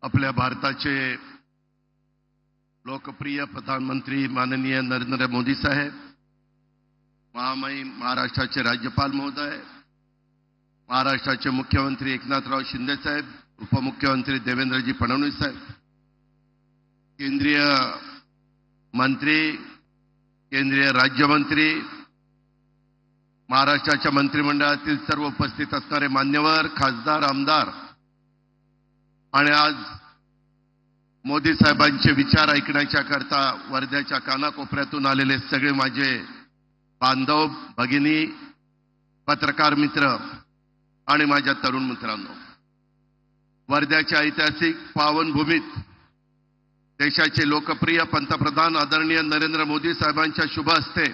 आपल्या भारताचे लोकप्रिय प्रधानमंत्री माननीय नरेंद्र मोदी साहेब, महाराष्ट्राचे राज्यपाल महोदय, महाराष्ट्राचे मुख्यमंत्री एकनाथराव शिंदे साहेब, उपमुख्यमंत्री देवेंद्रजी फडणवीस साहेब, केंद्रीय मंत्री, केंद्रीय राज्यमंत्री, महाराष्ट्राच्या मंत्रिमंडळातील सर्व उपस्थित असणारे मान्यवर, खासदार, आमदार आणि आज मोदी साहेबांचे विचार ऐकण्याच्या करता वर्ध्याच्या कानाकोपऱ्यातून आलेले सगळे माझे बांधव, भगिनी, पत्रकार मित्र आणि माझ्या तरुण मित्रांनो, वर्ध्याच्या ऐतिहासिक पावनभूमीत देशाचे लोकप्रिय पंतप्रधान आदरणीय नरेंद्र मोदी साहेबांच्या शुभ हस्ते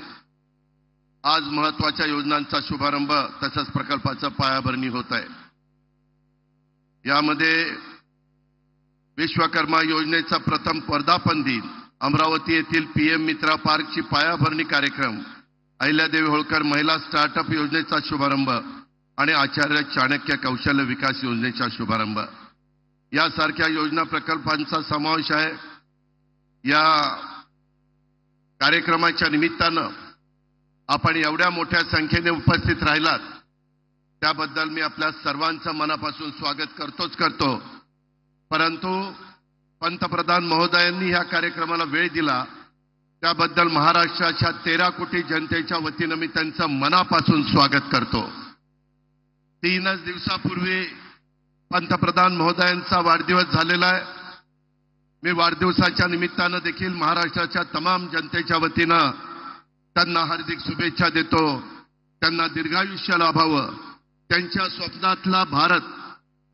आज महत्त्वाच्या योजनांचा शुभारंभ तसंच प्रकल्पाचं पायाभरणी होत आहे। यामध्ये विश्वकर्मा योजनेचा प्रथम वर्धापन दिन, अमरावती येथील पीएम मित्रा पार्कची पायाभरणी कार्यक्रम, अहिल्यादेवी होळकर महिला स्टार्टअप योजनेचा शुभारंभ आणि आचार्य चाणक्य कौशल्य विकास योजनेचा शुभारंभ यासारख्या योजना प्रकल्पांचा समावेश आहे। या कार्यक्रमाच्या निमित्तानं आपण एवढ्या मोठ्या संख्येने उपस्थित राहिलात त्याबद्दल मी आपल्या सर्वांचं मनापासून स्वागत करतो। परंतु पंतप्रधान महोदयांनी या कार्यक्रमाला वेळ दिला त्याबद्दल महाराष्ट्राच्या 13 कोटी जनतेच्या वतीनं मी त्यांचं मनापासून स्वागत करतो। 3 दिवसापूर्वी पंतप्रधान महोदयांचा वाढदिवस झालेला आहे। मी वाढदिवसाच्या निमित्तानं देखील महाराष्ट्राच्या तमाम जनतेच्या वतीनं त्यांना हार्दिक शुभेच्छा देतो। त्यांना दीर्घायुष्य लाभावं, त्यांच्या स्वप्नातला भारत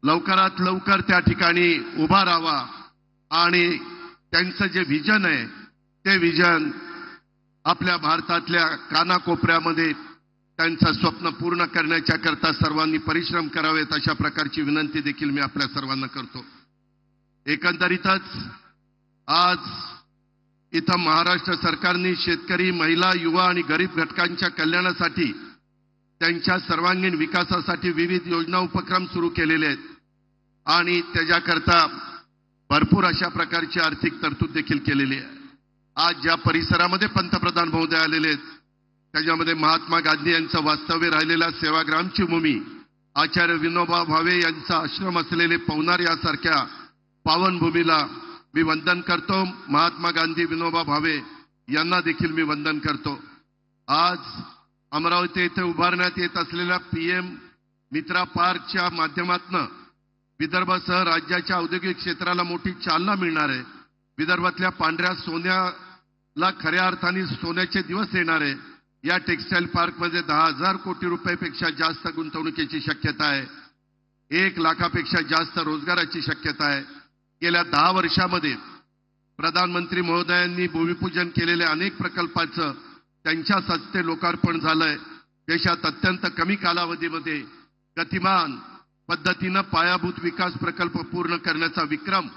लवकरात लवकर त्या ठिकाणी उभा राहावा आणि त्यांचं जे विजन आहे ते विजन आपल्या भारतातल्या कानाकोपऱ्यामध्ये त्यांचं स्वप्न पूर्ण करण्याच्या करता सर्वांनी परिश्रम करावेत अशा प्रकारची विनंती देखील मी आपल्या सर्वांना करतो। एकंदरीतच आज इथं महाराष्ट्र सरकारने शेतकरी, महिला, युवा आणि गरीब घटकांच्या कल्याणासाठी त्यांच्या सर्वांगीण विकासासाठी विविध योजना उपक्रम सुरू केलेले आहेत आणि त्याच्याकरता भरपूर अशा प्रकारची आर्थिक तरतूद देखील केलेली आहे। आज ज्या परिसरामध्ये पंतप्रधान महोदय आलेले आहेत त्याच्यामध्ये महात्मा गांधी यांचं वास्तव्य राहिलेल्या सेवाग्रामची भूमी, आचार्य विनोबा भावे यांचा आश्रम असलेले पवनार यासारख्या पावनभूमीला मी वंदन करतो। महात्मा गांधी, विनोबा भावे यांना देखील मी वंदन करतो। आज अमरावती येथे उभारण्यात येत असलेल्या पीएम मित्रा पार्कच्या माध्यमातून विदर्भासह राज्याच्या औद्योगिक क्षेत्राला मोठी चालना मिळणार आहे। विदर्भातल्या पांढऱ्या सोन्याला खऱ्या अर्थाने सोन्याचे दिवस येणार आहे। या टेक्सटाईल पार्कमध्ये 10,000 कोटी रुपयापेक्षा जास्त गुंतवणुकीची शक्यता आहे। 1 लाखापेक्षा जास्त रोजगाराची शक्यता आहे। गेल्या 10 वर्षामध्ये प्रधानमंत्री महोदयांनी भूमिपूजन केलेल्या अनेक प्रकल्पांचं त्यांच्याच हस्ते लोकार्पण झालंय। देशात अत्यंत कमी कालावधीमध्ये गतिमान पद्धतीनं पायाभूत विकास प्रकल्प पूर्ण करण्याचा विक्रम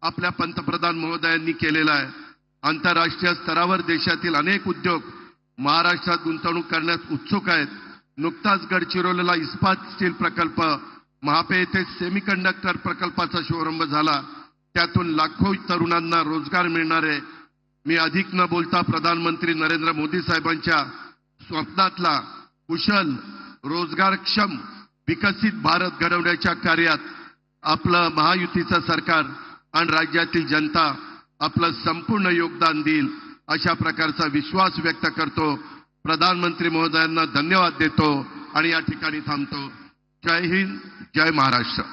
आपल्या पंतप्रधान महोदयांनी केलेला आहे। आंतरराष्ट्रीय स्तरावर देशातील अनेक उद्योग महाराष्ट्रात गुंतवणूक करण्यास उत्सुक आहेत। नुकताच गडचिरोलीला इस्पात स्टील प्रकल्प, महापे येथे सेमीकंडक्टर प्रकल्पाचा शुभारंभ झाला, त्यातून लाखो तरुणांना रोजगार मिळणार आहे। मी अधिक न बोलता प्रधानमंत्री नरेंद्र मोदी साहेबांच्या स्वप्नातला कुशल, रोजगारक्षम, विकसित भारत घडवण्याच्या कार्यात आपलं महायुतीचं सरकार आणि राज्यातील जनता आपलं संपूर्ण योगदान देईल अशा प्रकारचा विश्वास व्यक्त करतो। प्रधानमंत्री महोदयांना धन्यवाद देतो आणि या ठिकाणी थांबतो। जय हिंद, जय महाराष्ट्र।